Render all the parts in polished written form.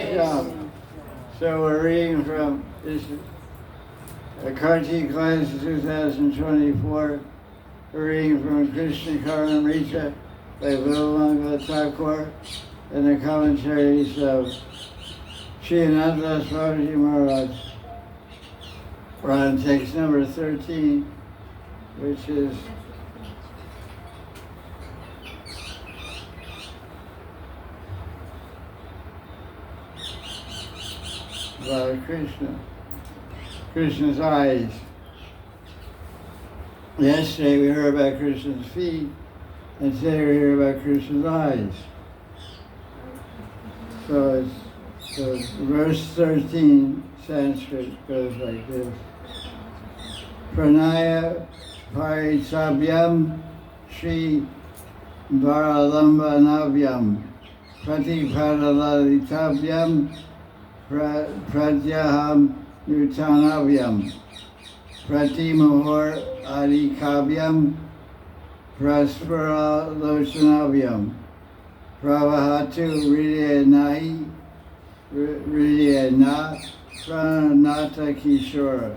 Shyams. So we're reading from this Kartik class 2024. We're reading from KRISHNA KARNAMRITA by Gopal Thakur and the commentaries of Sri Ananta Babaji Maharaj. We're on text number 13, which is about Krishna. Krishna's eyes. Yesterday we heard about Krishna's feet, and today we hear about Krishna's eyes. So verse 13, Sanskrit, goes like this. Pranaya Paritabhyam Shri Varalambanavyam Pratipadalalitabhyam Pratyaham Nutanavyam Pratimuhur Adikavyam Praspara Lochanavyam Pravahatu Hridayanahi Hridayana Pranata Kishora.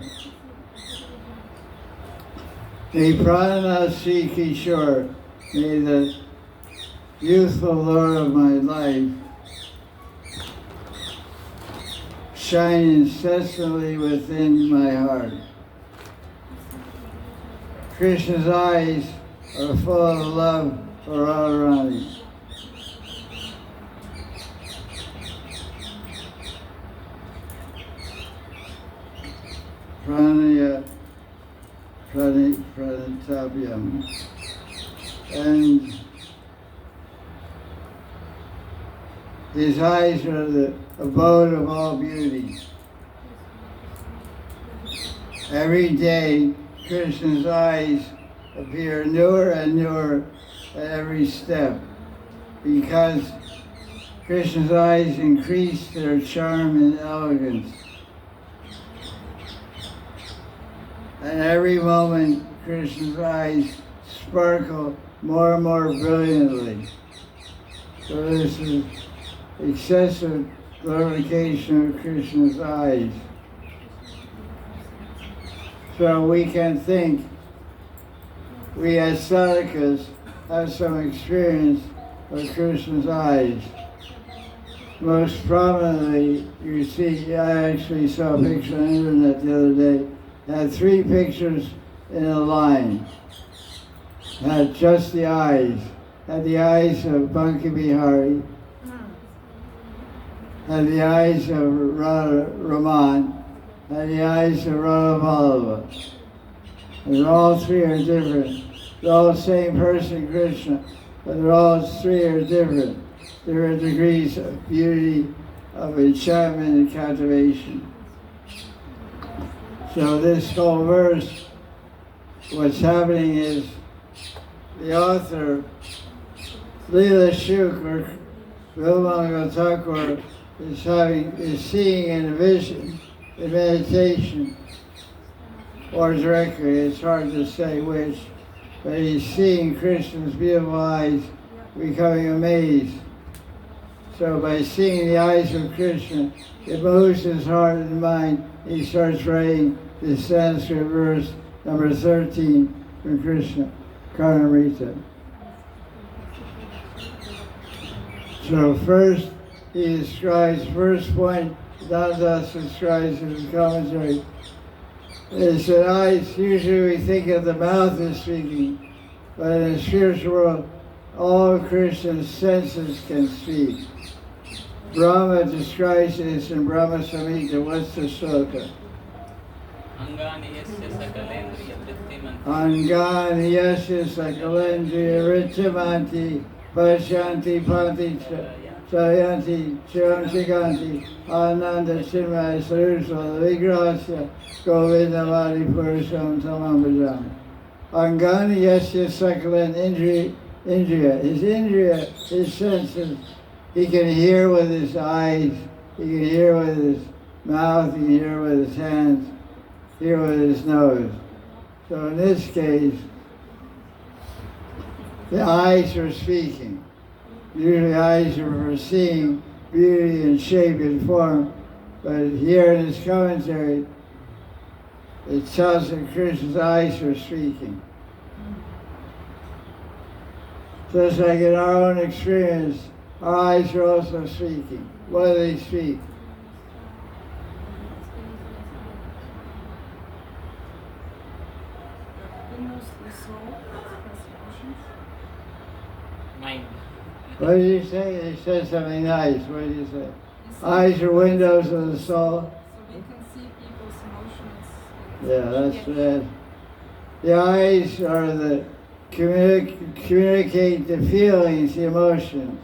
May Pranana Sri Kishore, may the youthful Lord of my life shine incessantly within my heart. Krishna's eyes are full of love for Radharani. Pranaya Pranatavyam. And his eyes are the abode of all beauty. Every day, Krishna's eyes appear newer and newer at every step because Krishna's eyes increase their charm and elegance. And every moment, Krishna's eyes sparkle more and more brilliantly. So this is excessive glorification of Krishna's eyes. So we can think, we as sadhakas have some experience of Krishna's eyes. Most prominently, you see, I actually saw a picture on the internet the other day. It had 3 pictures in a line. It had just the eyes. It had the eyes of Banki Bihari, had the eyes of Radha Raman, had the eyes of Radha Vallabha. And all 3 are different. They're all the same person, Krishna, but they're all 3 are different. Different degrees of beauty, of enchantment and captivation. So this whole verse, what's happening is the author, Leela Shuk, or Gopal Thakur, is seeing in a vision, in meditation, or directly, it's hard to say which, but he's seeing Krishna's beautiful eyes, becoming amazed. So by seeing the eyes of Krishna, it moves his heart and mind. He starts writing this Sanskrit verse, number 13, from Krishna, Karnamrita. So first, he describes, first point, Dada describes in his commentary, is that eyes, usually we think of the mouth as speaking, but in the spiritual world, all Krishna's senses can speak. Brahma describes this in Brahma Samhita. What's the sloka? Angani yasya sakalendriya rittamanti pasyanti panti chayanti chiramsikanti ananda chinmaya sarusva vigrahasya govindamadi purusham tamam bhajam. Angani yasya sakalan indriya. His indriya, his senses, he can hear with his eyes, he can hear with his mouth, he can hear with his hands, hear with his nose. So in this case, the eyes are speaking. Usually eyes are for seeing, beauty and shape and form. But here in his commentary, it tells that Krishna's eyes are speaking. Just like in our own experience, our eyes are also speaking. What do they speak? Mind. What did you say? He said something nice. What did you say? Eyes are windows of the soul. So we can see people's emotions. Yeah, that's it. The eyes are the communicate the feelings, the emotions.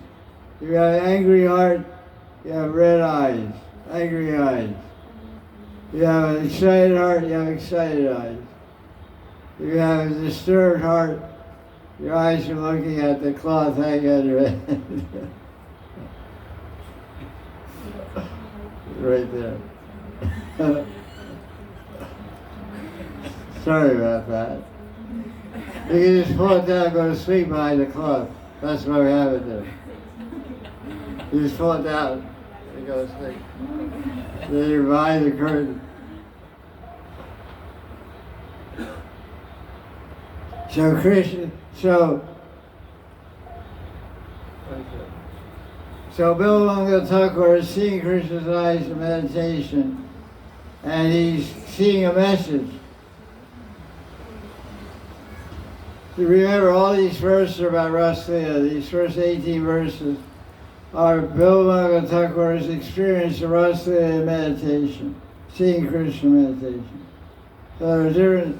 If you have an angry heart, you have red eyes, angry eyes. If you have an excited heart, you have excited eyes. If you have a disturbed heart, your eyes are looking at the cloth hanging on your head. Right there. Sorry about that. You can just pull it down and go to sleep behind the cloth. That's why we have it there. You just pull it down and go to sleep. Then you're behind the curtain. So Krishna, so Bilamangal Thakur is seeing Krishna's eyes in meditation, and he's seeing a message. You remember all these verses are about Raslila. These first 18 verses are Bilamangal Thakur's experience of Raslila meditation, seeing Krishna meditation. So there are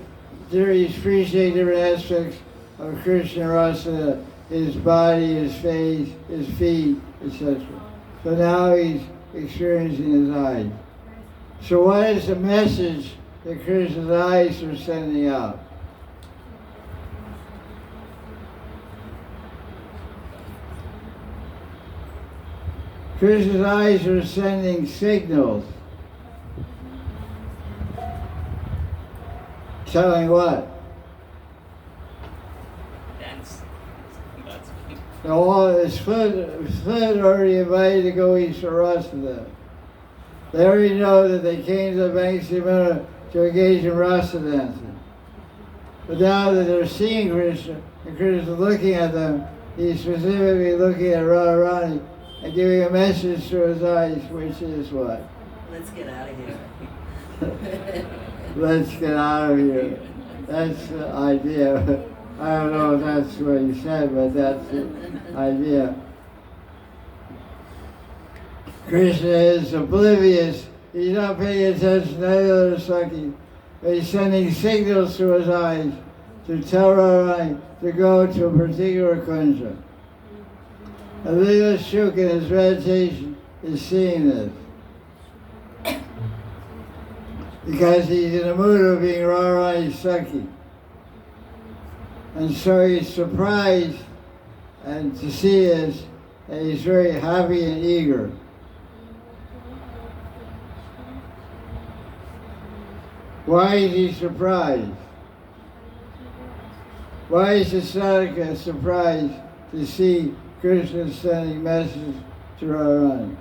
he's appreciating different aspects of Krishna Rasa, his body, his face, his feet, etc. So now he's experiencing his eyes. So what is the message that Krishna's eyes are sending out? Krishna's eyes are sending signals. Telling what? Dance. That's me. The split already invited to go eat Sarasada. They already know that they came to the banks of Yamuna to engage in rasa dancing. But now that they're seeing Krishna, and Krishna is looking at them, he's specifically looking at Radharani and giving a message through his eyes, which is what? Let's get out of here. Let's get out of here. That's the idea. I don't know if that's what he said, but that's the idea. Krishna is oblivious. He's not paying attention to any other Sakhi. But he's sending signals through his eyes to tell Radharani to go to a particular kunja. And Leela Shuk in his meditation is seeing this. Because he's in the mood of being Radharani's Sakhi. And so he's surprised and to see this, and he's very happy and eager. Why is he surprised? Why is the sadhaka surprised to see Krishna sending messages to Radharani?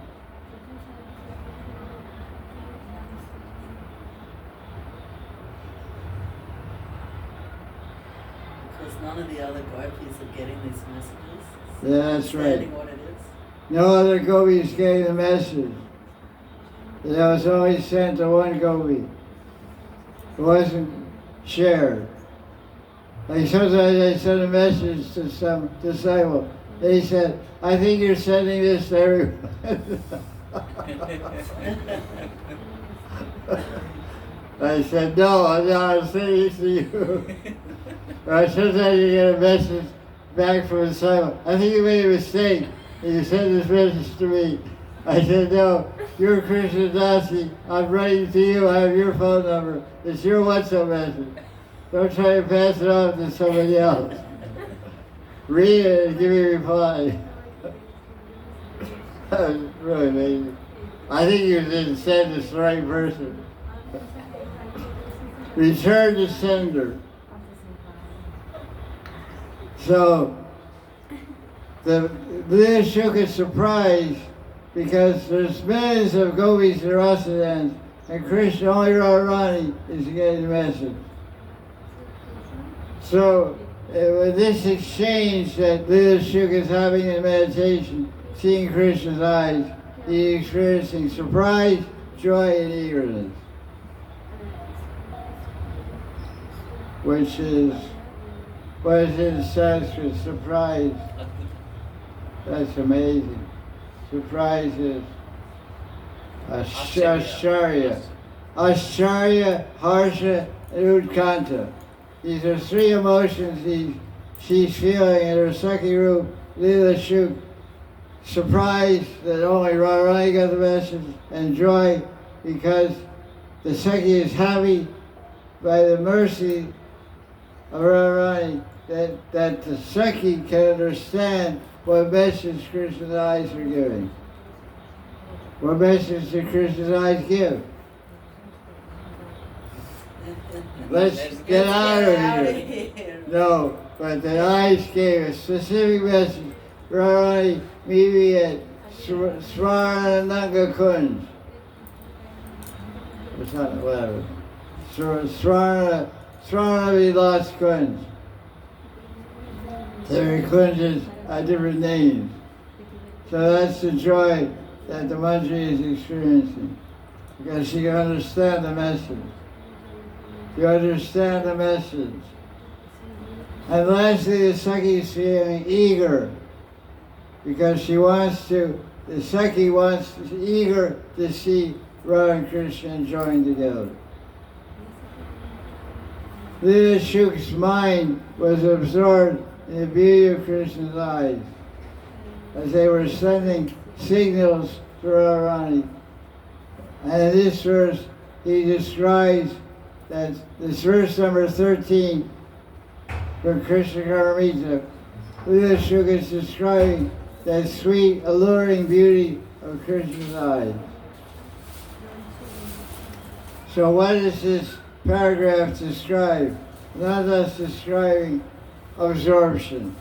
Because none of the other gopis are getting these messages. Yeah, that's right. Understanding what it is. No other gopis gave the message. It was only sent to one gopi. It wasn't shared. Like sometimes I send a message to some disciple. They said, I think you're sending this to everyone. I said, no, I'm sending this to you. Or sometimes you get a message back from a disciple. I think you made a mistake and you sent this message to me. I said, no, you're Krishna Dasi. I'm writing to you. I have your phone number. It's your WhatsApp message. Don't try to pass it on to somebody else. Read it and give me a reply. That was really amazing. I think you didn't send this to the right person. Return to sender. So, the leadership is surprised because there's millions of gopis and Rasadans, and Krishna, only Radharani, is getting the message. So, with this exchange that Leela Shuk is having in meditation, seeing Krishna's eyes, he's experiencing surprise, joy, and eagerness. Which is, what is in Sanskrit, surprise. That's amazing. Surprise is Ashcharya. Ashcharya, Harsha, and Utkanta. These are three emotions she's feeling in her Sakhi Rup, Leela Shuk. Surprise that only Radharani got the message, and joy because the Sakhi is happy by the mercy of Radharani that the Sakhi can understand what message Krishna's eyes are giving. What message did Krishna's eyes give? Let's get out of here. No, but the eyes gave a specific message. Radharani, meet me at Swarananga Kunj. It's not whatever. Swarana Vilas Kunj. Their kunjas are different names. So that's the joy that the Mantri is experiencing. Because she can understand the message. You understand the message. And lastly, the Sakhi is feeling eager. Because she wants to, the Sakhi is eager to see Radha and Krishna enjoying together. Leela Shuk's mind was absorbed in the beauty of Krishna's eyes as they were sending signals to Radharani. And in this verse, he describes that this verse number 13 from Krishna KARNAMRITA, Leela Shuk is describing that sweet, alluring beauty of Krishna's eyes. So what does this paragraph describe? Ananta's describing absorption.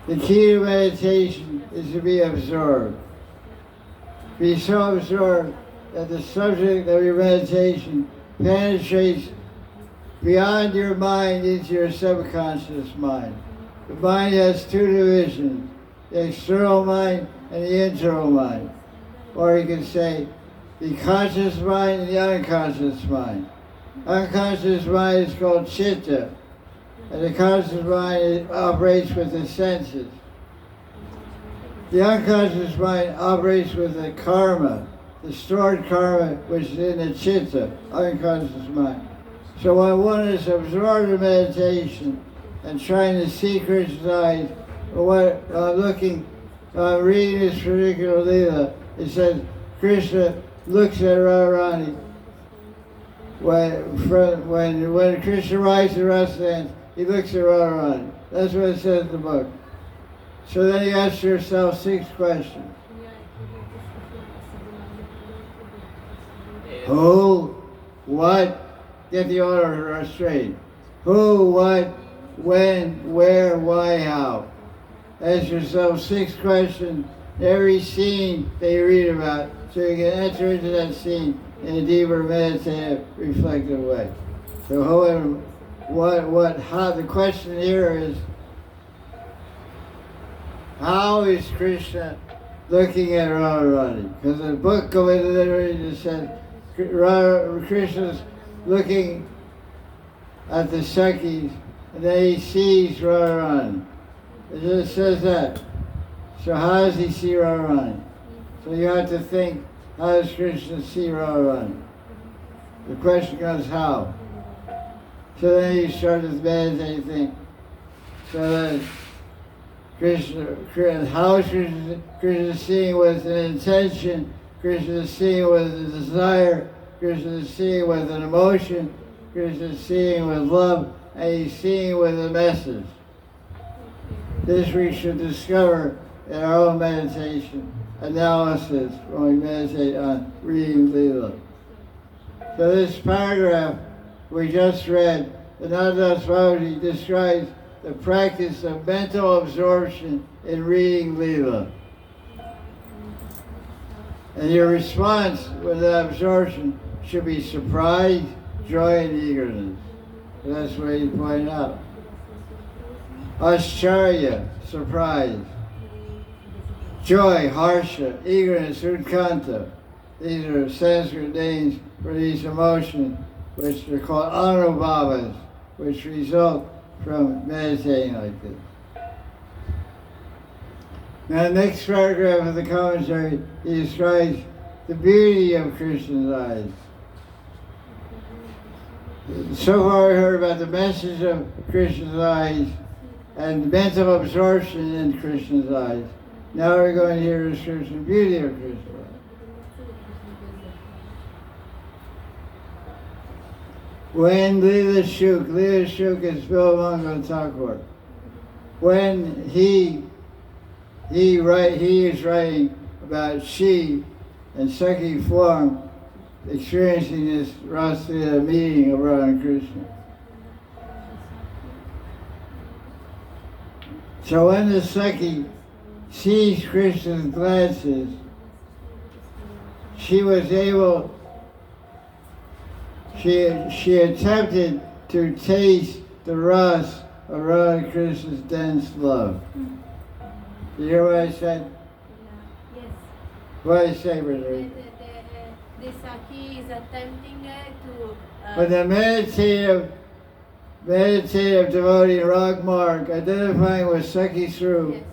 The key to meditation is to be absorbed. Be so absorbed that the subject of your meditation penetrates beyond your mind into your subconscious mind. The mind has two divisions, the external mind and the internal mind. Or you can say, the conscious mind and the unconscious mind. Unconscious mind is called chitta, and the conscious mind operates with the senses. The unconscious mind operates with the karma, the stored karma which is in the chitta, unconscious mind. So when one is absorbed in meditation and trying to see Krishna's eyes, reading this particular Leela, it says Krishna looks at Radharani. When Krishna rides the Rasadans, he looks at Radharani. That's what it says in the book. So then you ask yourself 6 questions. Who, what, get the order straight. Who, what, when, where, why, how. Ask yourself 6 questions, every scene that you read about, so you can enter into that scene in a deeper, meditative, reflective way. So how the question here is, how is Krishna looking at Radharani? Because the book literally just said Krishna's looking at the Sakhis, and then he sees Radharani. It just says that. So how does he see Radharani? So you have to think, how does Krishna see Radharani? The question comes, how? So then you start to meditate, think. So that how is Krishna seeing with an intention, Krishna is seeing with a desire, Krishna is seeing with an emotion, Krishna is seeing with love, and he's seeing with a message. This we should discover in our own meditation analysis when we meditate on reading Leela. So this paragraph we just read, Ananta Babaji describes the practice of mental absorption in reading Leela. And your response with that absorption should be surprise, joy, and eagerness. That's what he pointed out. Ascharya, surprise. Joy, harsha, eagerness, utkanta. These are Sanskrit names for these emotions, which are called anubhavas, which result from meditating like this. Now, the next paragraph of the commentary, he describes the beauty of Krishna's eyes. So far we heard about the message of Krishna's eyes and mental absorption in Krishna's eyes. Now we're going to hear the description of beauty of Krishna's eyes. When Leela Shuk is Bill Mangal Thakur, when he is writing about she and Sakhi form experiencing this Rasleela meeting of Radha and Krishna. So when the Sakhi sees Krishna's glances, she attempted to taste the ras of Radha and Krishna's dense love. You hear what I said? Yes. What did I say, Brother? The Sakhi is attempting to. But the meditative devotee Rag Mark, identifying with Sakhi Swarup, Yes.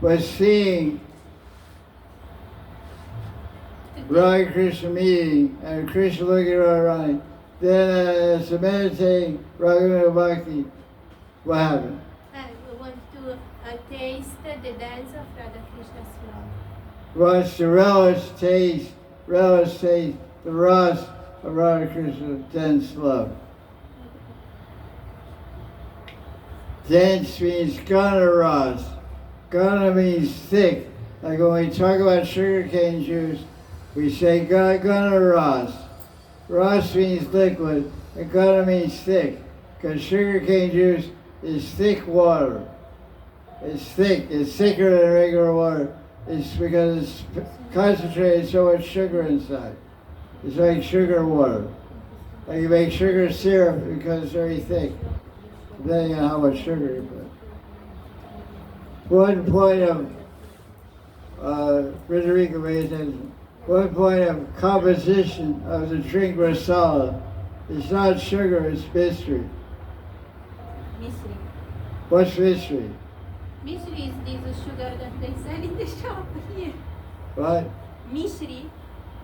was seeing Radha Krishna meeting and Krishna looking around. Then as a meditating Raghunath Bhakti, what happened? We want to taste the dance of Radha Krishna's love. Was to taste the ras of Radha Krishna's dense love. Dense means gana ras. Gana means thick. Like when we talk about sugarcane juice, we say gana ras. Ras means liquid, and gana means thick. Because sugarcane juice is thick water. It's thick. It's thicker than regular water. It's because it's concentrated so much sugar inside. It's like sugar water. Like you make sugar syrup because it's very thick, depending on how much sugar you put. One point of Frederica paid attention. One point of composition of the drink rasala. It's not sugar, it's mystery. Mystery. What's mystery? Mystery is this sugar that they sell in the shop here. What? Mystery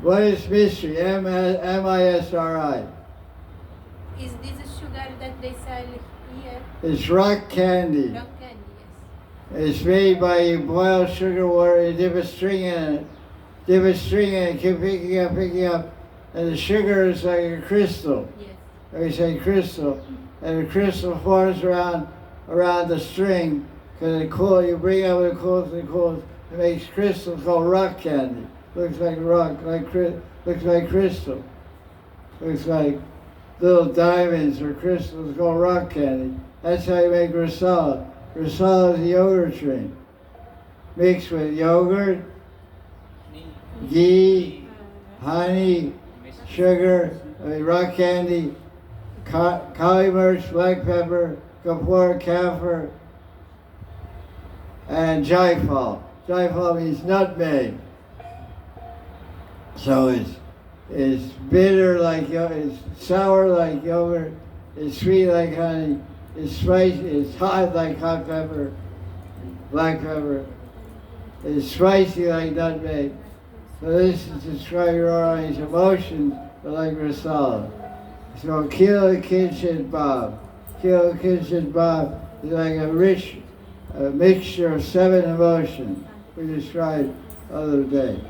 What is mystery? M-I-S-R-I. is this sugar that they sell here. It's rock candy. Rock candy, yes. It's made by you boil sugar water, you dip a string in it. Keep picking up, and the sugar is like a crystal. Yes. We say crystal, and the crystal forms around the string, because it cool. You bring up the cools, it makes crystals called rock candy. Looks like rock, looks like crystal. Looks like little diamonds or crystals called rock candy. That's how you make rasala. Rasala is a yogurt drink, mixed with yogurt, ghee, honey, sugar, rock candy, kali mirch, black pepper, kapoor, kaffir, and jaifal. Jaifal means nutmeg. So it's bitter like yogurt, it's sour like yogurt, it's sweet like honey, it's spicy, it's hot like hot pepper, black pepper, it's spicy like nutmeg. So this is to describe your emotions, but like rasala. So Kila Kinshit Bhav. Kila Kinshit Bhav is like a rich mixture of 7 emotions we described the other day.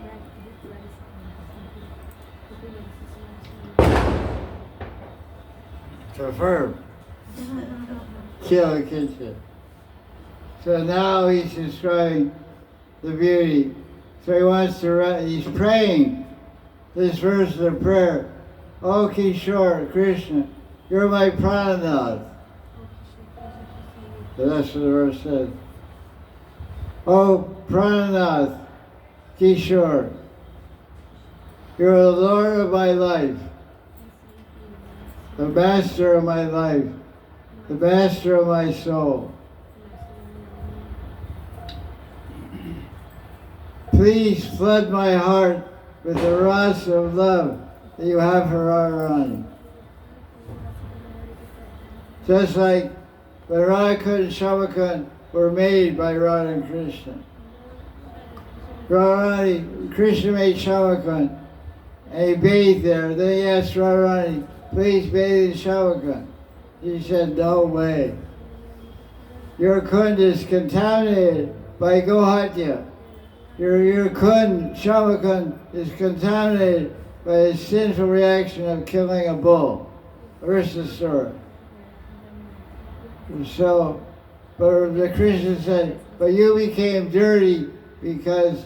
Confirm. Kila Kinshit. So now he's describing the beauty. So he wants to, he's praying this verse of the prayer. Oh Kishore, Krishna, you're my prananath. So that's what the verse says. Oh prananath, Kishore, You're the Lord of my life, the Master of my life, the Master of my soul. Please flood my heart with the rasa of love that you have for Radharani. Just like when Radha and Shyamakund were made by Radha and Krishna. Radharani, Krishna made Shyamakund, and he bathed there. Then he asked Radharani, please bathe in Shyamakund. She said, no way. Your kund is contaminated by Gohatya. Your kund, Shyamakund, is contaminated by the sinful reaction of killing a bull, Aristasura. So, but the Krishna said, but you became dirty because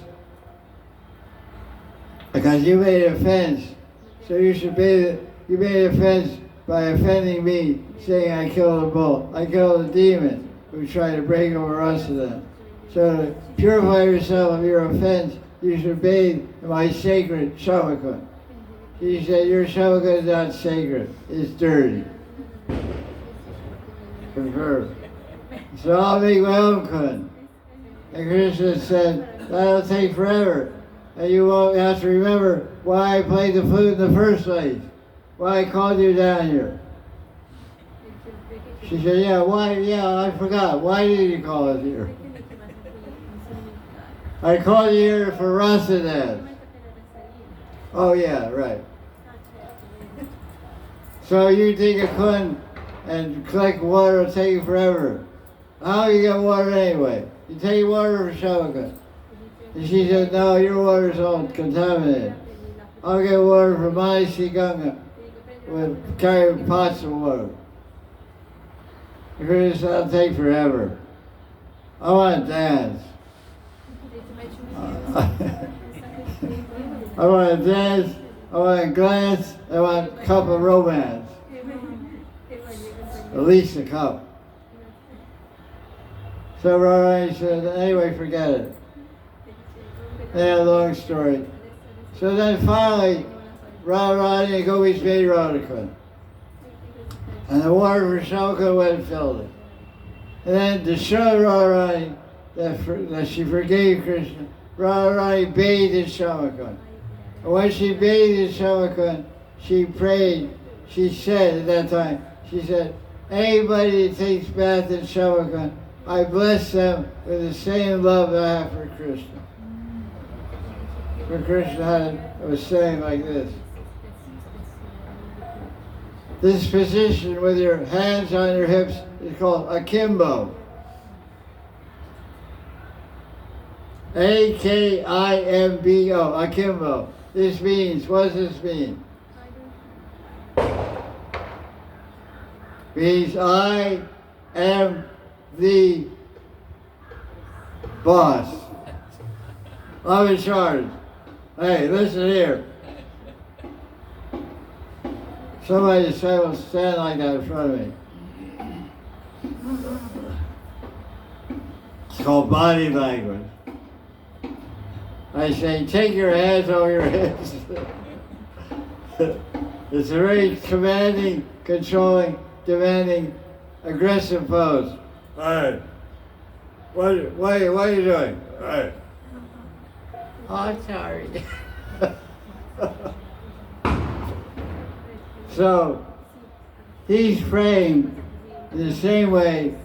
you made an offense. So you should bathe. You made an offense by offending me, saying I killed a bull. I killed a demon who tried to bring over us to them. So to purify yourself of your offense, you should bathe in my sacred Shyamakund. He said, your Shyamakund is not sacred, it's dirty. Confirmed. So I'll make my own kund. And Krishna said, that'll take forever. And you won't have to remember why I played the flute in the first place. Why I called you down here. She said, yeah, why? Yeah, I forgot. Why did you call us here? I called you here for rasa dance. Oh yeah, right. So you take a kund and collect water, it'll take you forever. How do you get water anyway? You take water from Shyamakund. And she said, no, your water's all contaminated. I'll get water from Mahanidhi Ganga with carry pots of water. Because that'll take forever. I want to dance. I want to dance, I want to glance, I want a cup of romance. At least a cup. So Radharani said, anyway, forget it. Yeah, long story. So then finally, Radharani and Gopis made Radhakund. And the water from Shyamakund went and filled it. And then to show Radharani that she forgave Krishna, Radharani bathed in Shyamakund. And when she bathed in Shyamakund, she prayed. She said at that time, she said, anybody that takes bath in Shyamakund, I bless them with the same love that I have for Krishna. For Krishna was saying like this. This position with your hands on your hips is called akimbo. A-K-I-M-B-O, akimbo. This means, what does this mean? Means I am the boss. I'm in charge. Hey, listen here. Somebody will stand like that in front of me. It's called body language. I say, take your hands over your hips. It's a very commanding, controlling, demanding, aggressive pose. All right. What are you doing? All right. Oh, I'm sorry. So, he's praying in the same way.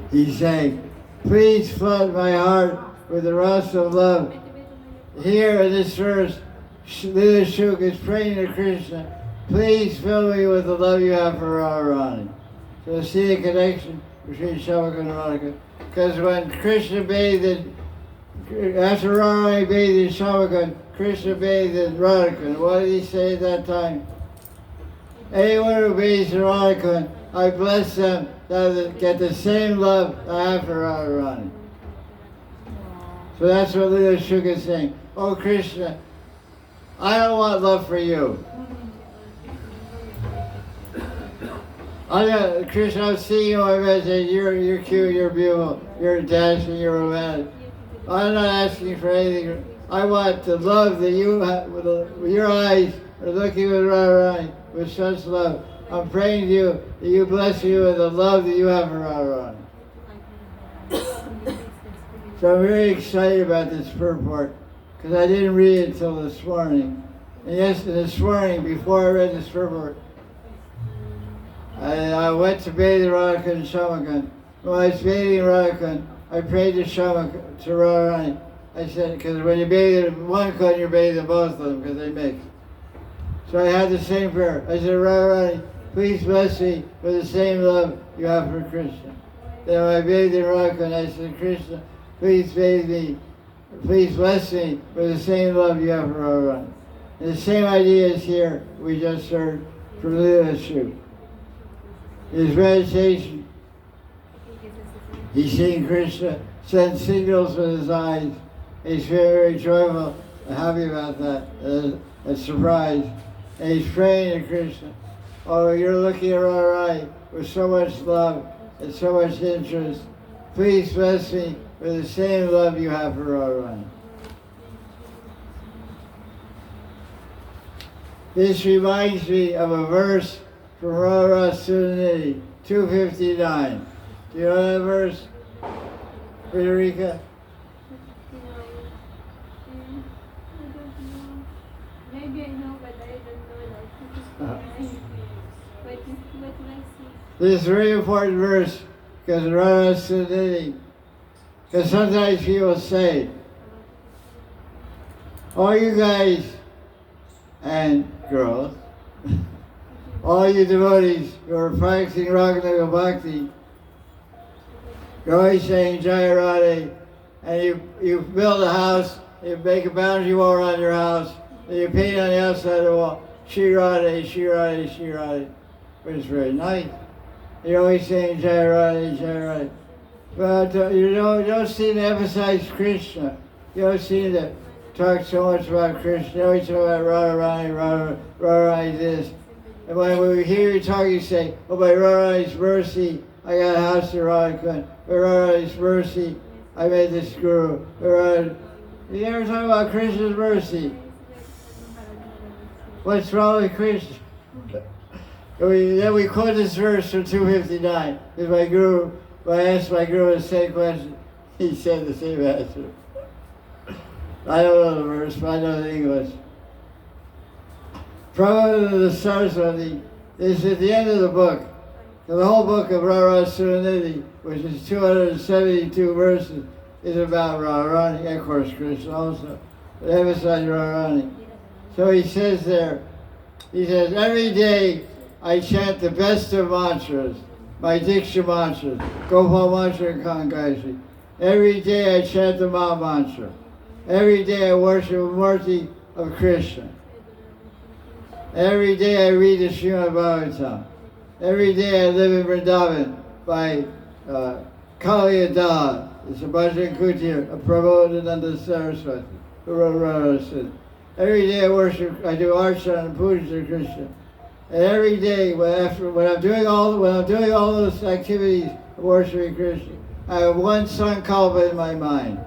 He's saying, please flood my heart with the rasa of love. Here in this verse, Lila Shuk is praying to Krishna, please fill me with the love you have for Radharani. So see the connection between Shyamakund and Radhika. Because when Krishna bathed in, after Radharani bathed in Shyamakund, Krishna bathed in Radhakund. What did he say at that time? Anyone who bathes in Radhakund, I bless them that they get the same love I have for Radharani. So that's what Lila Shuk is saying. Oh Krishna, I don't want love for you. Krishna, I'm seeing you on meditation. You're cute, you're beautiful, you're dashing, you're romantic. I'm not asking for anything I want the love that you have, with your eyes are looking with Radharani with such love. I'm praying to you that you bless you with the love that you have for Radharani. So I'm very excited about this purport because I didn't read it until this morning. And this morning, before I read this purport, I went to bathe Radhakund and Shamakund. When I was bathing Radhakund, I prayed to Radharani. I said, because when you bathe in one kund, you're bathing both of them because they mix. So I had the same prayer. I said, Radharani, please bless me with the same love you have for Krishna. Then when I bathed in Radhakund, I said, Krishna, please bathe me, please bless me with the same love you have for Radharani. And the same idea is here, we just heard from Leela Shu. His meditation, he's seeing Krishna send signals with his eyes. He's very, very joyful and happy about that, and surprised. And he's praying to Krishna. Oh, you're looking at Radharani with so much love and so much interest. Please bless me with the same love you have for Radharani. This reminds me of a verse from Radha Sunanidhi, 259. Do you know that verse, Frederica? Maybe I know, but I don't know. What This is a very important verse because Radha Sunanidhi, because sometimes people say, all you guys and girls, all you devotees who are practicing Raganuga Bhakti, you're always saying Jai Radhe, and you build a house, you make a boundary wall around your house, and you paint on the outside of the wall, Shri Radhe, Shri Radhe, Shri Radhe, which is very nice. You're always saying Jai Radhe, Jai Radhe. But you don't seem to emphasize Krishna. You don't seem to talk so much about Krishna. You always talk about Radharani, Radharani this. And when we hear you talk, you say, oh, by Radharani's mercy, I got a house in Radhakund. By Radharani's mercy, I made this guru. You never talk about Krishna's mercy. What's wrong with Krishna? Then we quote this verse from 259. Because my guru, when I asked my guru the same question, he said the same answer. I don't know the verse, but I know the English. Prabhupada the Saraswati is at the end of the book. So the whole book of Radha Sunanidhi, which is 272 verses, is about Radharani, and of course Krishna also, but emphasizing Radharani. So he says there, he says, every day I chant the best of mantras, my Diksha mantras, Gopal mantra and Kankaishi. Every day I chant the Maha mantra. Every day I worship a Murti of Krishna. Every day I read the Srimad Bhagavatam. Every day I live in Vrindavan by Kaliyada. It's a bhajan kutir, a Prabodhananda Saraswati, who wrote Radha. Every day I do archana and puja to Krishna. And every day, when I'm doing all those activities of worshiping Krishna, I have one sankalpa in my mind.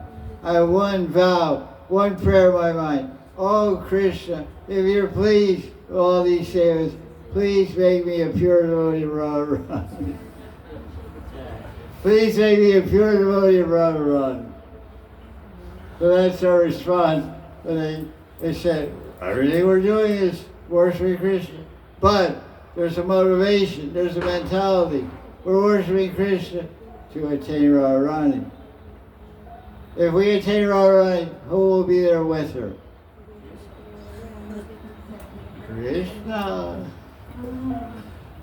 I have one vow, one prayer in my mind. Oh Krishna, if you're pleased with all these sevas, please make me a pure devotee of Radharani. Please make me a pure devotee of Radharani. So that's our response when they said, everything we're doing is worshiping Krishna. But there's a motivation, there's a mentality. We're worshiping Krishna to attain Radharani. If we attain Radharani, who will be there with her? Krishna.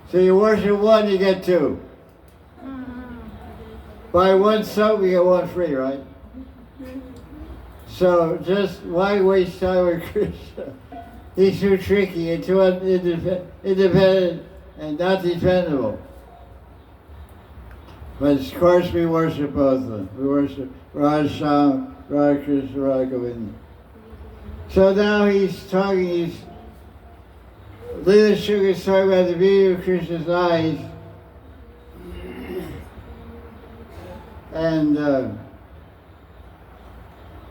So you worship one, you get two. Buy one soap, you get one free, right? So just why waste time with Krishna? He's too tricky and too independent and not dependable. But of course we worship both of them. We worship Radha Shyam, Radha Krishna, Radha Govinda. So now he's talking, Leela Shuka is talking about the beauty of Krishna's eyes. And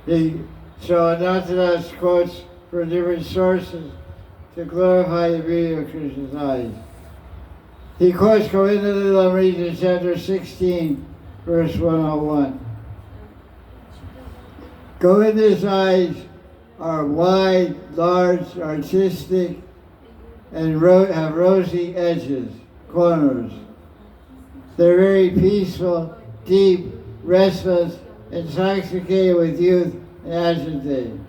he So Ananta quotes from different sources to glorify the beauty of Krishna's eyes. He quotes KARNAMRITA chapter 16, verse 101. Govinda's eyes are wide, large, artistic, and have rosy edges, corners. They're very peaceful, deep, restless, intoxicated with youth, and agitated.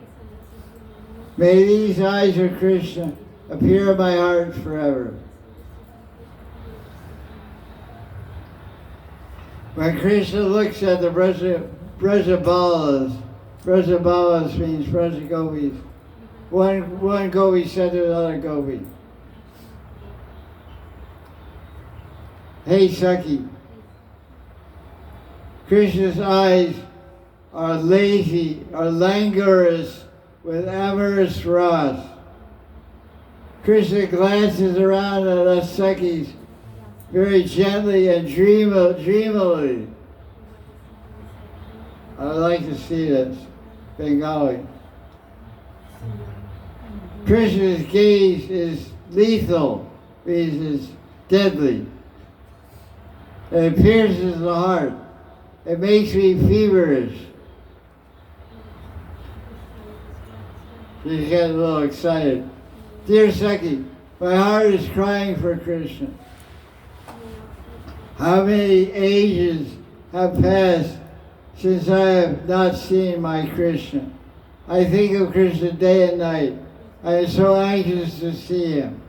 May these eyes of Krishna appear in my heart forever. When Krishna looks at the Brajabalas, Brajabalas means Braja Gopis. One gopi said to another gopi, "Hey Saki, Krishna's eyes are lazy, are languorous with amorous wrath. Krishna glances around at us Sakis very gently and dreamily." I'd like to see this, Bengali. Krishna's gaze is lethal, means it's deadly. It pierces the heart. It makes me feverish. She's getting a little excited. Dear Saki, my heart is crying for Krishna. How many ages have passed since I have not seen my Krishna? I think of Krishna day and night. I am so anxious to see him.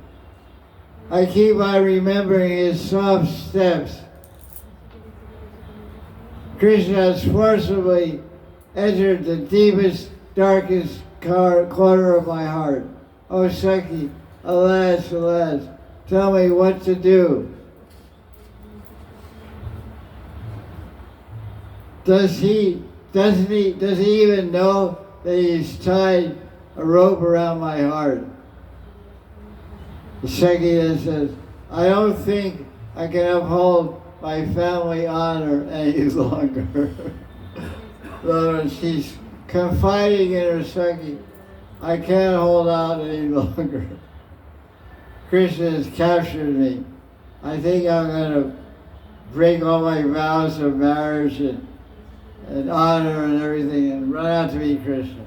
I keep on remembering his soft steps. Krishna has forcibly entered the deepest, darkest corner of my heart. Oh Saki, alas, alas, tell me what to do. Does he even know that he's tied a rope around my heart? The Saki then says, I don't think I can uphold my family honor any longer. In other words, she's confiding in her Saki. I can't hold out any longer. Krishna has captured me. I think I'm going to break all my vows of marriage and honor and everything and run out to meet Krishna.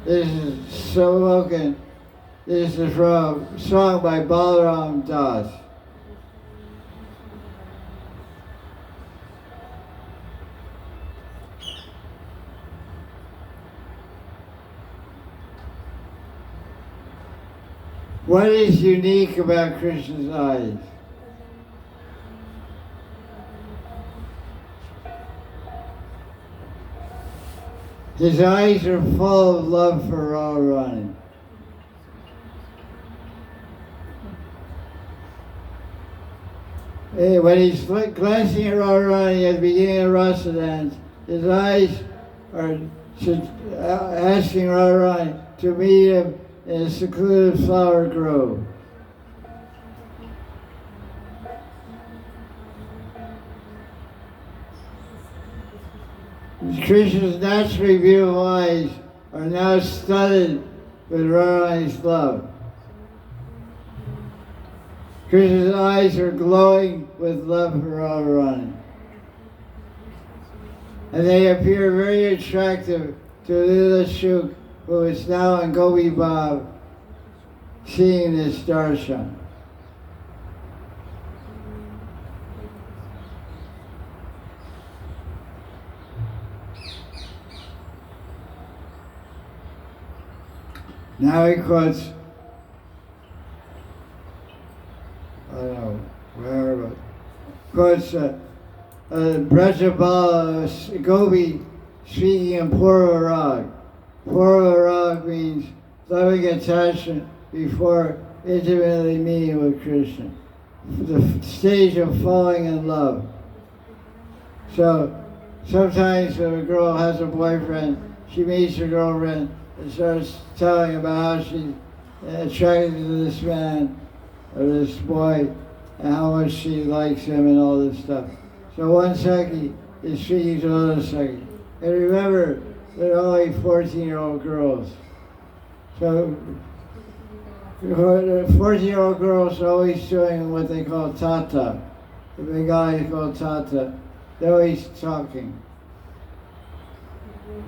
This is spoken. This is from a song by Balaram Das. What is unique about Krishna's eyes? His eyes are full of love for Radharani. When he's glancing at Radharani at the beginning of Rasa dance, his eyes are asking Radharani to meet him in a secluded flower grove. Krishna's naturally beautiful eyes are now studded with Radharani's love. Krishna's eyes are glowing with love for Radharani. And they appear very attractive to Leela Shuk, who is now in Gopi Bhav, seeing this darshan. Now he quotes, I don't know, where, but quotes Brajabala Gopi speaking in Purva Rag. Purva Rag means loving attachment before intimately meeting with Krishna. The stage of falling in love. So sometimes when a girl has a boyfriend, she meets her girlfriend and starts telling about how she's attracted to this man or this boy and how much she likes him and all this stuff. So one Saki is speaking to another Saki. And remember, they're only 14-year-old girls. So the 14-year-old girls are always doing what they call tata. The big guys call tata. They're always talking.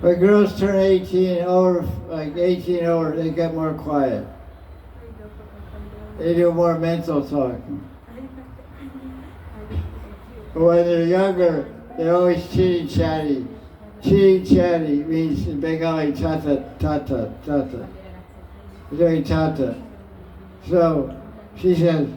But girls turn 18 over, like 18 over, they get more quiet. They do more mental talking. But when they're younger, they're always chitty chatty. Chitty chatty means in Bengali tata, tata, tata. They're doing tata. So she says,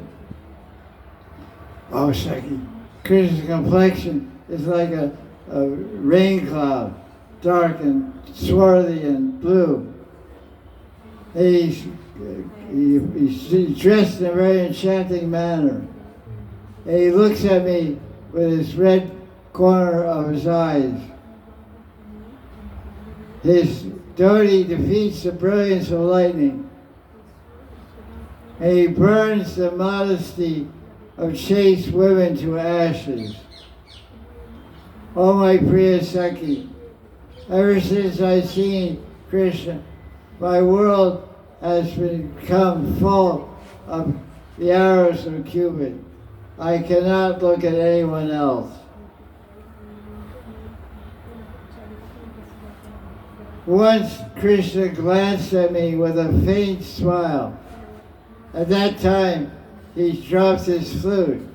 oh, Saki, Krishna's complexion is like a rain cloud, dark and swarthy and blue. He's dressed in a very enchanting manner. And he looks at me with his red corner of his eyes. His dhoti defeats the brilliance of lightning. And he burns the modesty of chaste women to ashes. Oh, my Priya Saki, ever since I've seen Krishna, my world has become full of the arrows of Cupid. I cannot look at anyone else. Once Krishna glanced at me with a faint smile. At that time, he dropped his flute.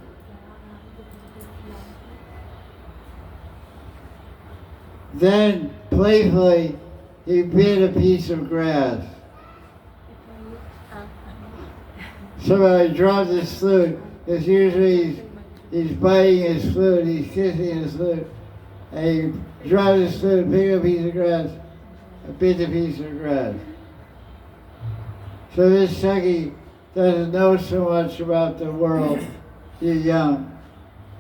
Then, playfully, he bit a piece of grass. So I dropped his flute, because usually he's biting his flute, he's kissing his flute, and he dropped his flute, picked up a piece of grass, and bit the piece of grass. So this Saki doesn't know so much about the world. He's young.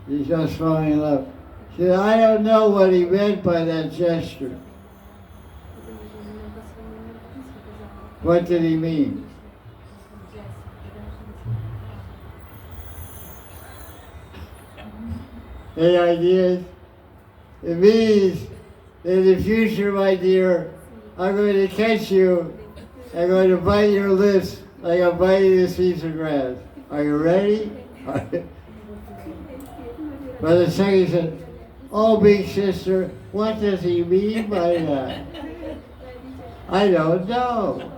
He's just falling in love. She said, I don't know what he meant by that gesture. What did he mean? Any ideas? It means that in the future, my dear, I'm going to catch you. I'm going to bite your lips like I'm biting this piece of grass. Are you ready? But the second said, oh, big sister, what does he mean by that? I don't know.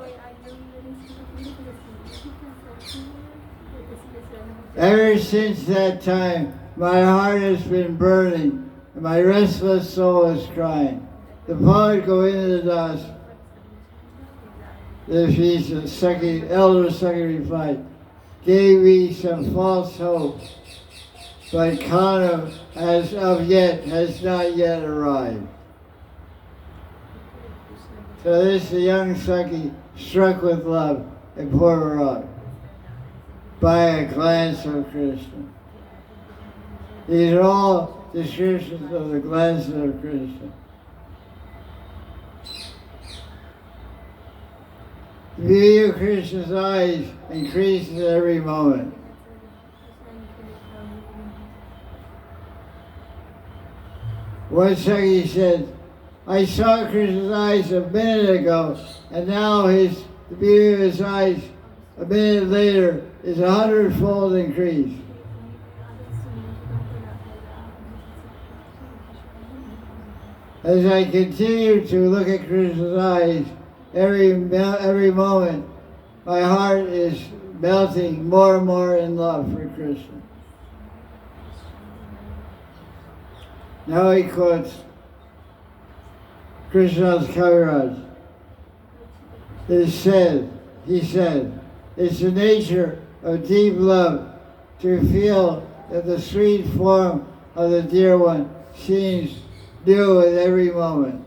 Ever since that time, my heart has been burning, and my restless soul is crying. The poet Govinda Das, the elder Saki replied, gave me some false hope, but Karna has not yet arrived. So this the young Saki struck with love and Purvaraj by a glance of Krishna. These are all descriptions of the glances of Krishna. The beauty of Krishna's eyes increases every moment. One Saki said, I saw Krishna's eyes a minute ago, and now the beauty of his eyes a minute later is 100-fold increased. As I continue to look at Krishna's eyes, every moment, my heart is melting more and more in love for Krishna. Now he quotes Krishna's Kaviraj. He said, it's the nature of deep love to feel that the sweet form of the dear one seems new at every moment.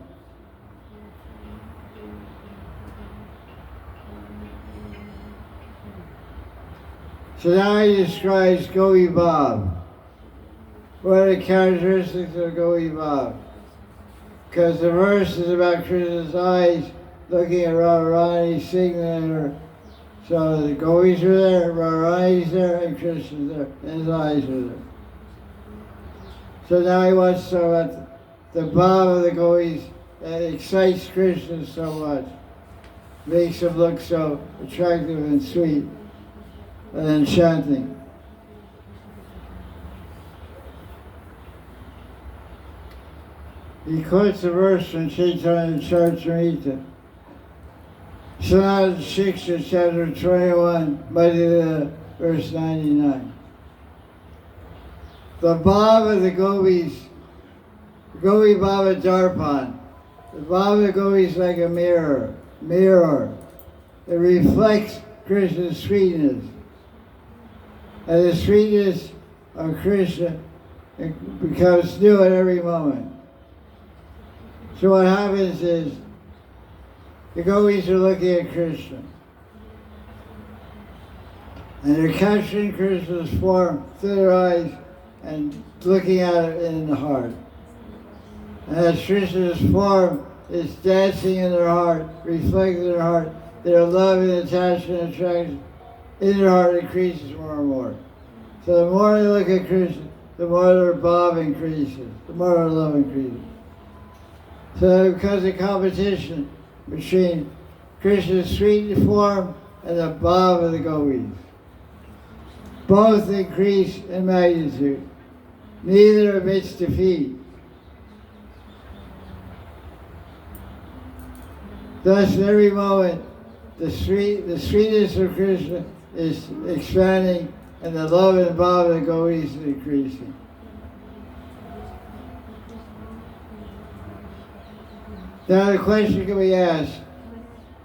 So now he describes Gopi Bhav. What are the characteristics of Gopi Bhav? Because the verse is about Krishna's eyes looking at Radharani, signaling her. So the gopis are there, Radharani's there, and Krishna's there, and his eyes are there. So now he wants to talk about the bhav of the gopis that excites Krishna so much, makes him look so attractive and sweet and enchanting. He quotes a verse from Chaitanya Charitamrita, Sanatana Shiksha, chapter 21, Mahanidhi, verse 99. The Baba of the Gopis, Gopi Baba Darpan, the Baba of the Gopis like a mirror. It reflects Krishna's sweetness. And the sweetness of Krishna becomes new at every moment. So what happens is, the gopis are looking at Krishna. And they're capturing Krishna's form through their eyes and looking at it in the heart. And as Krishna's form is dancing in their heart, reflecting in their heart, their love and attachment and attraction in their heart increases more and more. So the more they look at Krishna, the more their bhav increases, the more their love increases. So because of competition between Krishna's sweet form and the bhav of the gopis, both increase in magnitude. Neither admits defeat. Thus, in every moment, the sweetness of Krishna is expanding, and the love and bhav of the gopis is increasing. Now the question can be asked,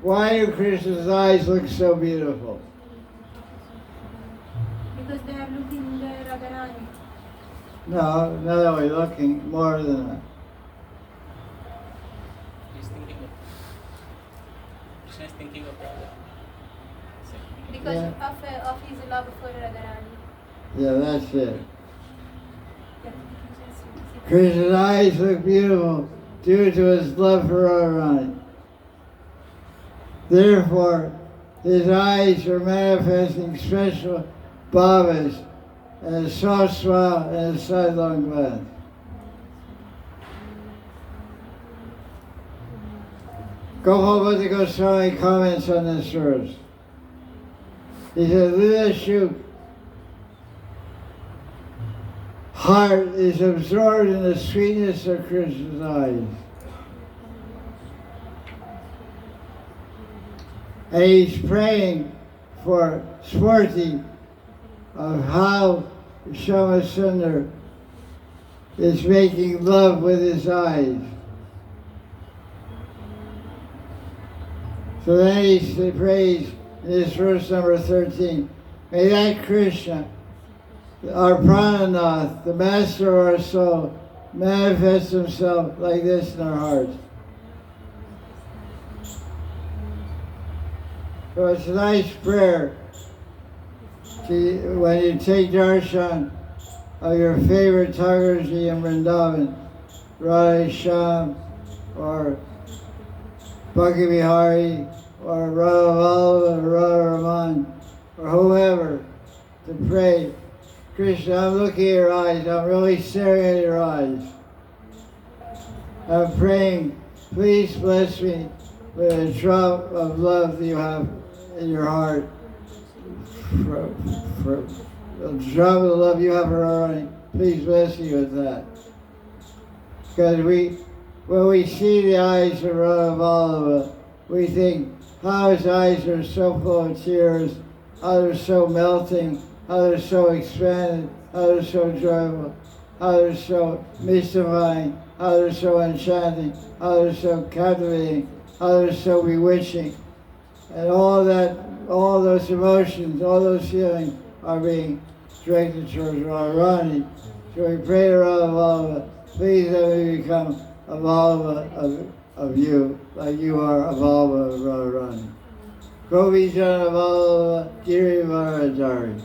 why do Krishna's eyes look so beautiful? Because they are looking the Radharani. No, not only looking, more than that. He's thinking of. Krishna is thinking of Radha. Because Yeah. of his love for Radharani. Yeah, that's it. Krishna's eyes look beautiful due to his love for Radharani. Therefore, his eyes are manifesting special bhavas and a soft smile and a sidelong glance. Gopal Goswami comments on this verse. He says, Lila Shuk, heart is absorbed in the sweetness of Krishna's eyes. And he's praying for Smriti of how Shyams is making love with his eyes. So then he prays in this verse number 13, may that Krishna, our Prananath, the master of our soul, manifest himself like this in our hearts. So it's a nice prayer when you take darshan of your favorite Thakurji in Vrindavan, Radha Shyam, or Bhakti Bihari, or Radha Vallabha, or Radha Raman, or whoever, to pray, Krishna, I'm looking at your eyes, I'm really staring at your eyes. I'm praying, please bless me with a drop of love that you have in your heart. For a drop of the love you have for Radharani, please bless me with that. Because when we see the eyes of Radha Vallabha, we think how his eyes are so full of tears, how they're so melting, how they're so expanded, how they're so joyful, how they're so mystifying, how they're so enchanting, how they're so captivating, how they're so bewitching. And all those emotions, all those feelings are being directed towards Radharani. So we pray to Radha Vallabha, please let me become a Vallabha of you, like you are a Vallabha of Radharani. Gopi Jana Vallabha Giri Varadari.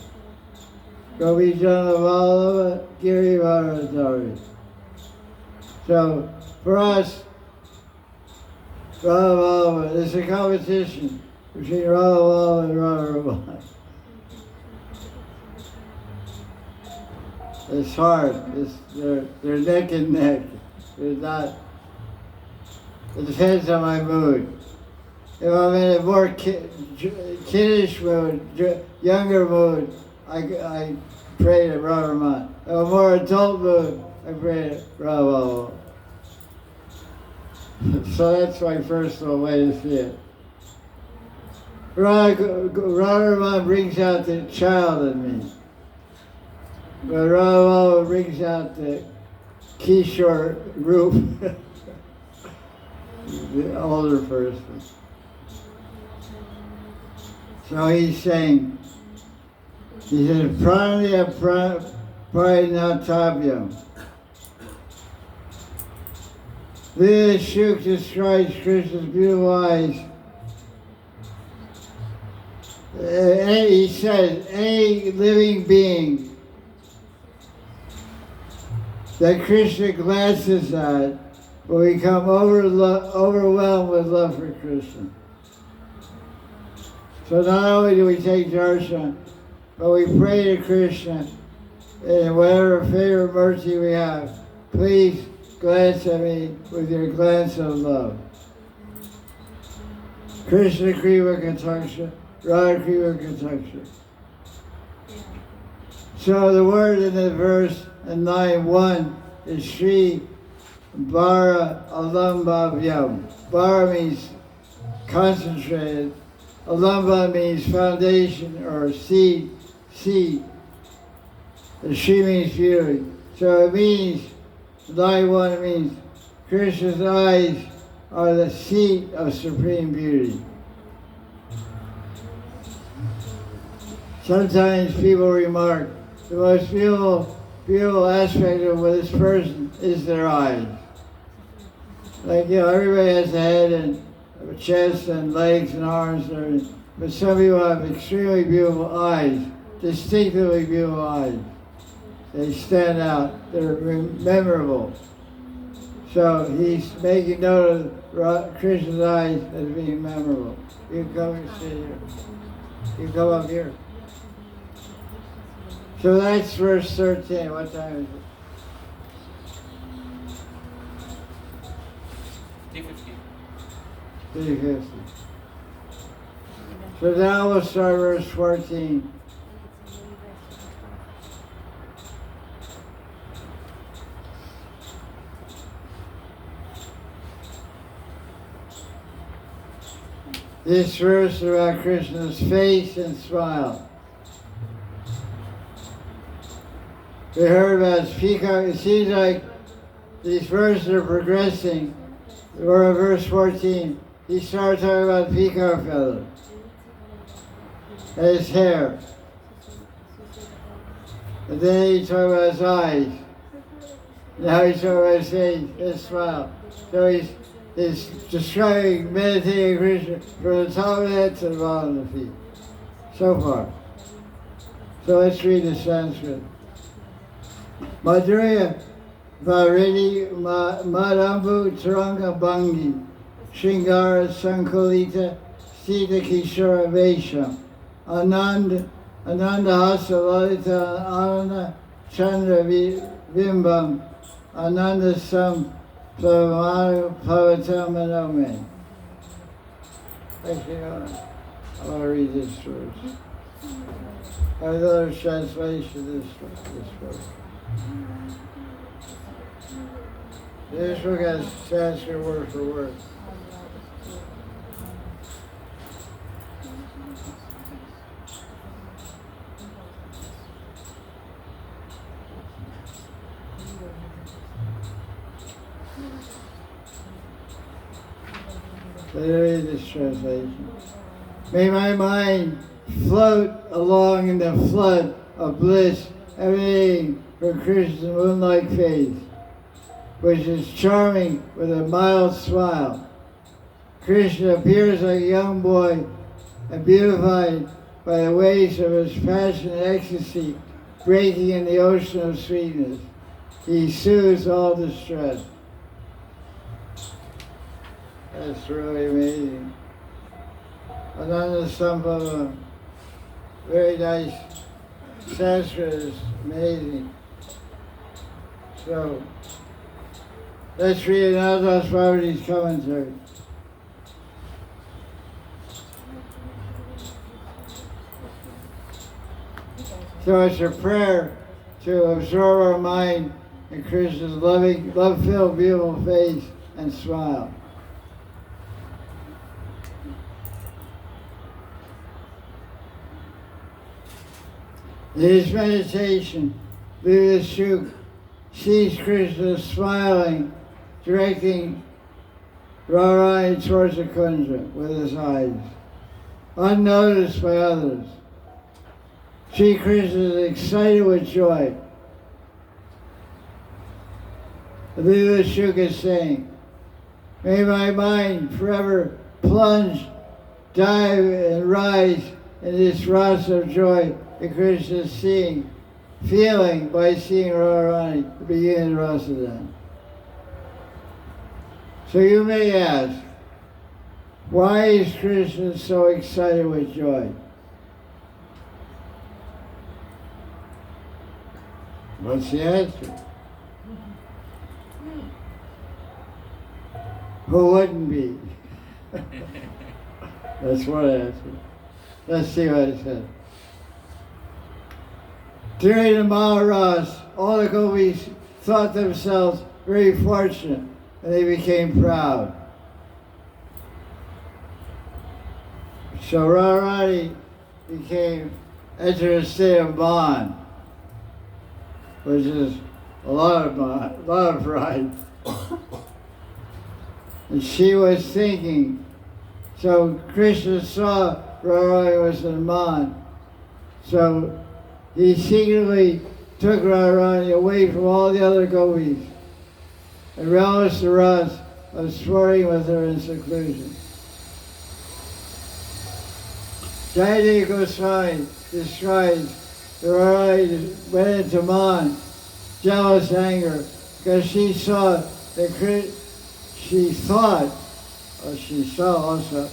Gopi Jana Vallabha Giri Varadari. So for us, Radha Vallabha, there's a competition between Radha Vallabha and Radha Raman. It's hard. They're neck and neck. They're not. It depends on my mood. If I'm in a more kiddish mood, younger mood, I pray to Radharman. In a more adult mood, I pray to Radha. So that's my personal way to see it. Radharman brings out the child in me. But Radha brings out the Kishore Roop, the older person. So he's saying, he says, Pranaya Parinatabhyam. This Shuk describes Krishna's beautiful eyes. He says, any living being that Krishna glances at will become overwhelmed with love for Krishna. So not only do we take darshan, but we pray to Krishna in whatever favorite mercy we have. Please glance at me with your glance of love. Krishna Kriva Kataksha, Radha Kriva Kataksha. So the word in the verse in line 1 is Sri Bara Alambhavyam. Bara means concentrated. Alambha means foundation or seed. The Shri means beauty. So it means, line 1 means Krishna's eyes are the seat of supreme beauty. Sometimes people remark, the most beautiful aspect of this person is their eyes. Like, everybody has a head and a chest and legs and arms and everything. But some people have extremely beautiful eyes, distinctively beautiful eyes. They stand out, they're memorable. So he's making note of Krishna's eyes as being memorable. You can come and sit here. You can come up here. So that's verse 13. What time is it? 3:50. 3:50. So now we'll start verse 14. This verse is about Krishna's face and smile. We heard about his peacock. It seems like these verses are progressing. We're at verse 14. He started talking about the peacock feather and his hair. And then he talked about his eyes. Now he's talking about his face, his smile. So he's describing meditating Krishna from the top of the head to the bottom of the feet. So far. So let's read the Sanskrit. Madhurya Varedi Madambu Taranga Bhangi Shringara Sankalita Sita Kishora Vesham Ananda Hasa Lalita Ananda Chandra Vimbam Ananda Sam Pavatam Manome. Actually, I want to read this verse. I have another translation of this verse. This book has Sanskrit word for word. Let me read this translation. May my mind float along in the flood of bliss, emanating from Krishna's moon-like face, which is charming with a mild smile. Krishna appears like a young boy and beautified by the waves of his passion and ecstasy breaking in the ocean of sweetness. He soothes all distress. That's really amazing. Ananda Sambhava, very nice. Sanskrit is amazing. So, Let's read Ananta Babaji's commentary. So it's a prayer to absorb our mind in Krishna's loving, love-filled, beautiful face and smile. In his meditation, Lila Shuk sees Krishna smiling, directing Radharani towards the Kunja with his eyes, unnoticed by others. Sri Krishna is excited with joy. Lila Shuk is saying, may my mind forever plunge, dive, and rise in this rasa of joy that Krishna is seeing, feeling by seeing Radharani, the beginning of rasa then. So you may ask, why is Krishna so excited with joy? What's the answer? Who wouldn't be? That's one answer. Let's see what it says. During the Maharaj, all the gopis thought themselves very fortunate, and they became proud. So Radharani entered a state of Madan, which is a lot of pride. And she was thinking, so Krishna saw Radharani was in Madan, so he secretly took Radharani away from all the other gopis and relished the rasa of sporting with her in seclusion. Chaitanya Goswami describes that Radharani went into Madan, jealous anger, because she saw that she saw also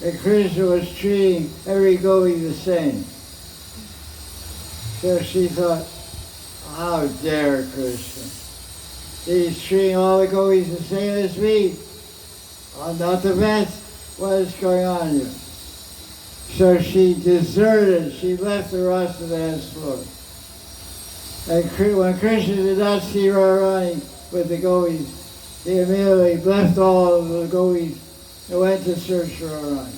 that Krishna was treating every gopi the same. So she thought, how dare Krishna? He's treating all the gopis the same as me. I'm not the best. What is going on here? So she deserted, she left the rasa dance floor. And when Krishna did not see Radharani with the gopis, he immediately left all of the gopis and went to search for Radharani.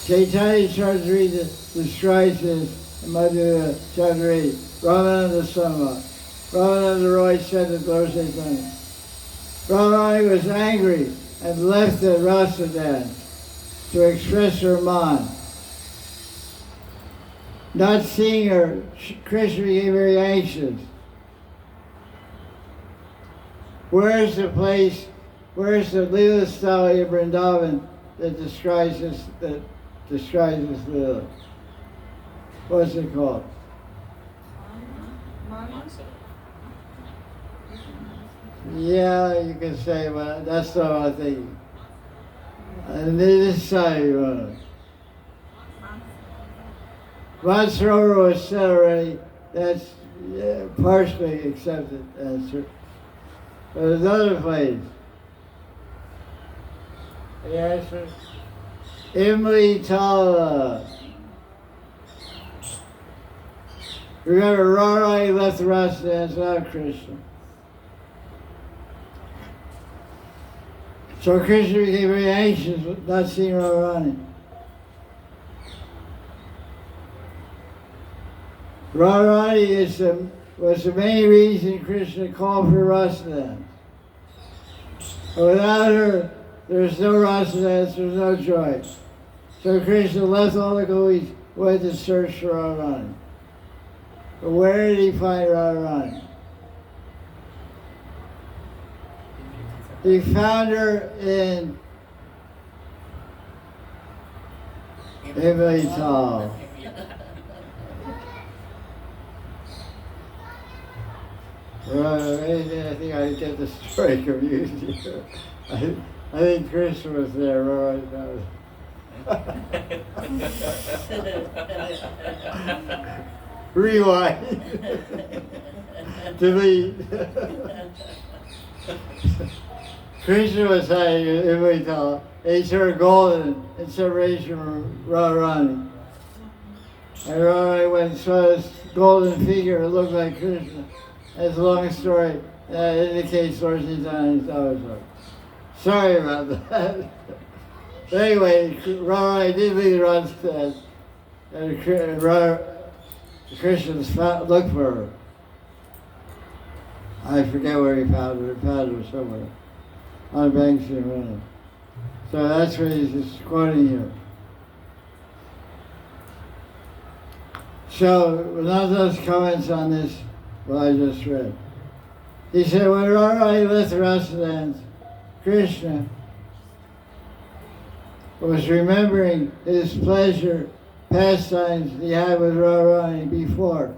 Chaitanya Chardri describes this in Madhya Chapter 8. Ramananda Sama. Ramananda Roy said to Lord Chaitanya, Radharani was angry and left the rasa dance to express her mind. Not seeing her, Krishna became very anxious. Where's the place, where's the Leela Stali of Vrindavan that describes this Leela? What's it called? Yeah, you can say, but that's not what I think. And this side you want it. Mansarovar was said already, that's partially accepted answer. But there's another place. The answer? Imli Tala. Remember, Radharani left the rasa dance without Krishna. So Krishna became very anxious with not seeing Radharani. Radharani was the main reason Krishna called for rasa dance. But without her, there's no rasa dance, there's no joy. So Krishna left all the gopis, went to search for Radharani. But where did he find Radharani? He found her in Imlital. Right, I think I get the story confused here. I think Krishna was there, right now. Rewind. delete. Krishna was saying, if we tell, he turned golden in separation from Radharani. And Radharani went and saw this golden figure, it looked like Krishna. It's a long story, that indicates Lord Chaitanya's avatar. Sorry about that. But anyway, Radharani did leave Ronstadt, and the Christians looked for her. I forget where he found her. He found her somewhere on the banks of the river. So that's what he's just quoting here. So Ananta's comments on this, what I just read. He said, when Radharani left the rasa dance, Krishna was remembering his pleasure pastimes he had with Radharani before.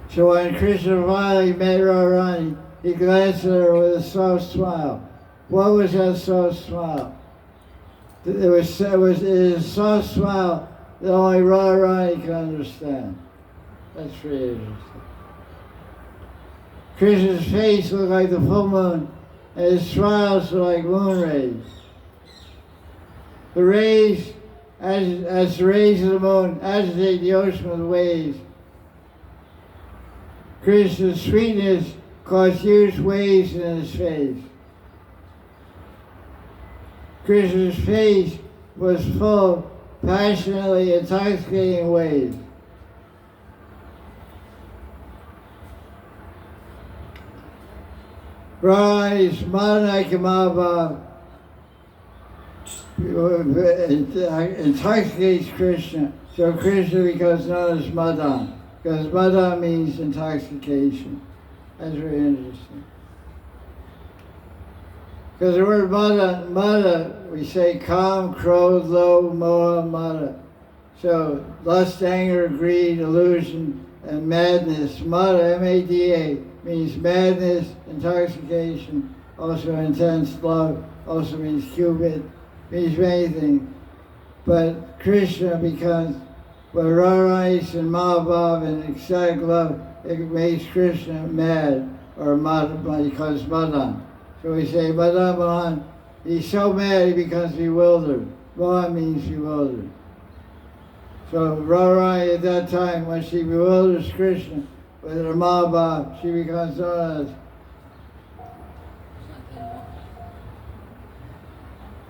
So when Krishna finally met Radharani, he glanced at her with a soft smile. What was that soft smile? It is a soft smile that only Radharani can understand. That's pretty interesting. Krishna's face looked like the full moon, and his smiles were like moon rays. The rays, as the rays of the moon agitate the ocean with waves, Krishna's sweetness caused huge waves in his face. Krishna's face was full of passionately intoxicating waves. Radharani's Madan Mahabhav intoxicates Krishna, so Krishna becomes known as Madan, because Madan means intoxication. That's very interesting. Because the word Mada, we say calm, krodh, low, moha, Mada. So lust, anger, greed, illusion, and madness. Mada, M-A-D-A, means madness, intoxication, also intense love, also means cupid, means many things. But Krishna becomes, when Radharani and Mahabhav and ecstatic love, it makes Krishna mad, or Madan, because Madan. So we say, Madan Mohan, he's so mad he becomes bewildered. Mohan means bewildered. So Radharani at that time, when she bewilders Krishna with her Mahabhav, she becomes known as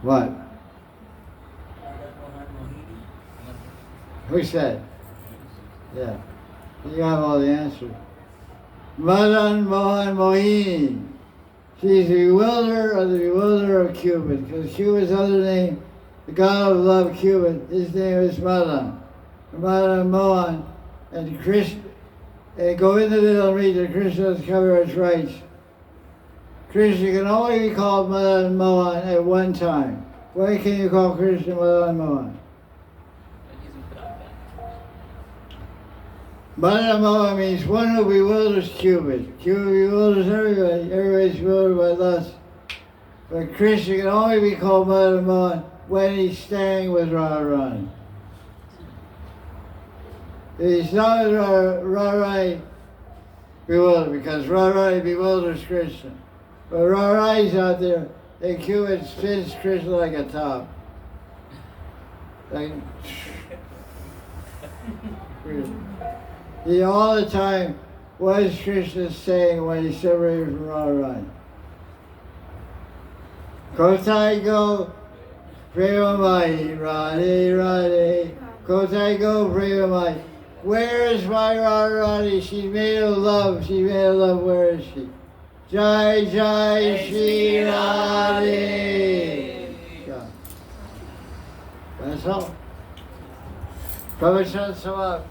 what? Who said? Yeah. You have all the answers. Madan Mohan Mohini. She's the bewilderer of the bewilderer of Cupid, because Cupid's other name, the god of love, Cupid, his name is Madan. Madan Mohan, and Krishna, and Govinda didn't read that Krishna has covered his rights. Krishna can only be called Madan Mohan at one time. Why can you call Krishna Madan Mohan? Madan Mohan means one who bewilders Cupid. Cupid bewilders everybody. Everybody's bewildered by lust. But Krishna can only be called Madan Mohan when he's staying with Radharani. If he's not with Radharani, bewildered, because Radharani bewilders Krishna. But Radharani's out there, and Cupid spins Krishna like a top. Like, he all the time, what is Krishna saying when he's separated from Radharani? Kotai go, Premamai, Radhe, Radhe. Kotai go, Premamai. Where is my Radharani? She's made of love. She's made of love. Where is she? Jai Jai Sri Radhe. Yeah. That's all. Prabhupada Samad.